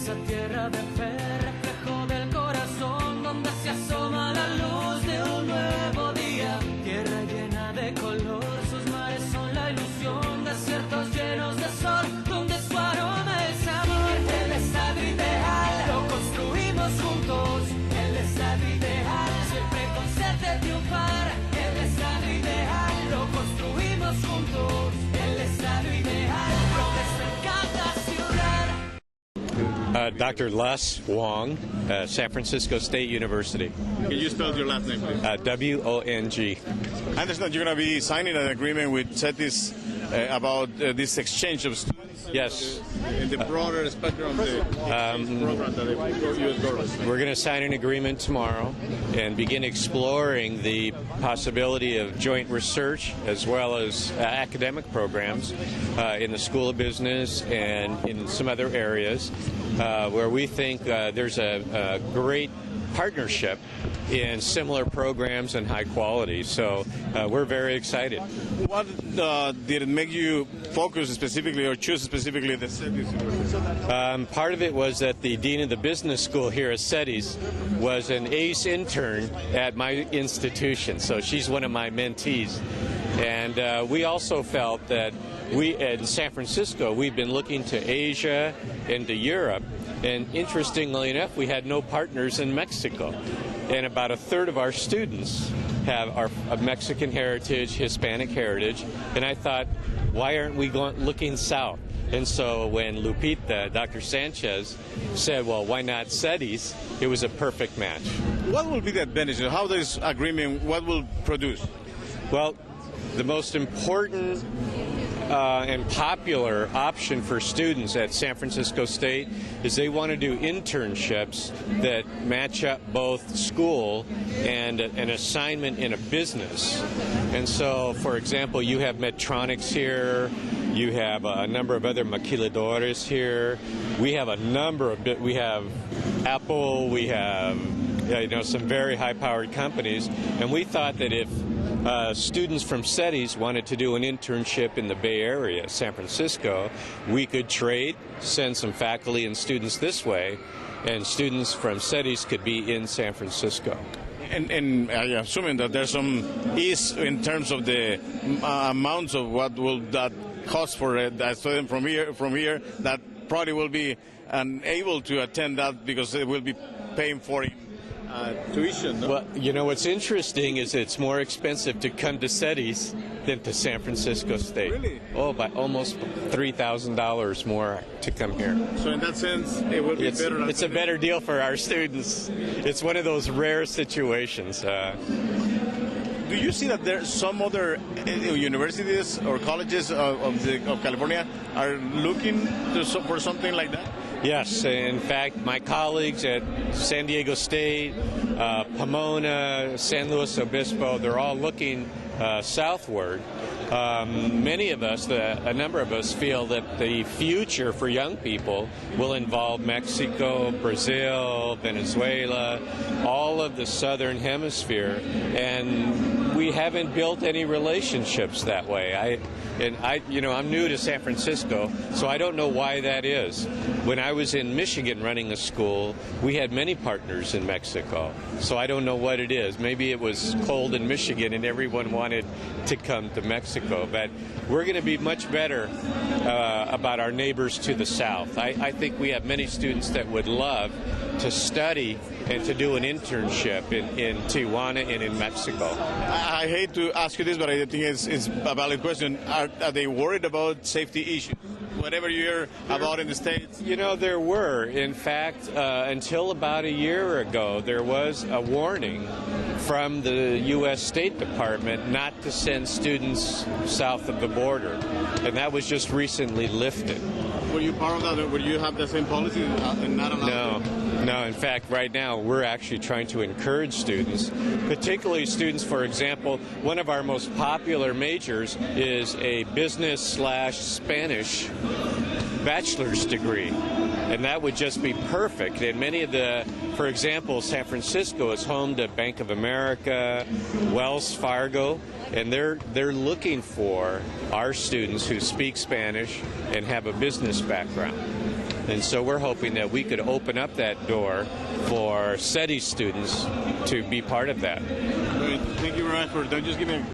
esa tierra de fe, reflejo del corazón donde se asoma la luz de un nuevo día. Tierra llena de color, sus mares son la ilusión, desiertos llenos de sol, donde su aroma es amor. El estado ideal lo construimos juntos, el estado ideal siempre con sed de triunfar. El estado ideal lo construimos juntos, el estado ideal progreso en cada ciudad. Dr. Les Wong, San Francisco State University. Can you spell your last name, please? W-O-N-G. I understand you're going to be signing an agreement with CETIS about this exchange of students. Yes. In the broader spectrum of the program that the U.S. government. We're going to sign an agreement tomorrow and begin exploring the possibility of joint research as well as academic programs in the School of Business and in some other areas where we think there's a great partnership in similar programs and high quality. So we're very excited. What did it make you focus specifically or choose specifically the CETIS University? Part of it was that the dean of the business school here at CETIS was an ace intern at my institution, so she's one of my mentees. And we also felt that we in San Francisco, we've been looking to Asia and to Europe, and interestingly enough, we had no partners in Mexico. And about a third of our students have of Mexican heritage, Hispanic heritage, and I thought, why aren't we looking south? And so when Lupita, Dr. Sanchez, said, well, why not CETIS, it was a perfect match. What will be the advantage? How this agreement, what will produce? Well, the most important and popular option for students at San Francisco State is they want to do internships that match up both school and an assignment in a business. And so, for example, you have Medtronics here, you have a number of other maquiladores here, we have a number of, we have Apple, we have some very high-powered companies, and we thought that if students from CETIS wanted to do an internship in the Bay Area, San Francisco, we could trade, send some faculty and students this way, and students from CETIS could be in San Francisco. And I'm assuming that there's some ease in terms of the amounts of what will that cost for a student from here that probably will be unable to attend that because they will be paying for it. Tuition, no? Well, you know what's interesting is it's more expensive to come to CETIS than to San Francisco State. Really? Oh, by almost $3,000 more to come here. So in that sense, it will be better. It's a better deal for our students. It's one of those rare situations. Do you see that there some other universities or colleges of California are looking for something like that? Yes, in fact, my colleagues at San Diego State, Pomona, San Luis Obispo, they're all looking southward. Many of us, a number of us, feel that the future for young people will involve Mexico, Brazil, Venezuela, all of the southern hemisphere, and we haven't built any relationships that way. I'm new to San Francisco, so I don't know why that is. When I was in Michigan running a school, we had many partners in Mexico, so I don't know what it is. Maybe it was cold in Michigan and everyone wanted to come to Mexico, but we're going to be much better about our neighbors to the south. I think we have many students that would love to study and to do an internship in Tijuana and in Mexico. I hate to ask you this, but I think it's a valid question. Are they worried about safety issues? Whatever you hear about in the States? You know, there were. In fact, until about a year ago, there was a warning from the U.S. State Department not to send students south of the border, and that was just recently lifted. Were you part of that, or would you have the same policy and not allow? No. In fact, right now we're actually trying to encourage students, particularly students, for example, one of our most popular majors is a business/Spanish bachelor's degree, and that would just be perfect. And many of for example, San Francisco is home to Bank of America, Wells Fargo, and they're looking for our students who speak Spanish and have a business background. And so we're hoping that we could open up that door for SETI students to be part of that. Thank you very much for just giving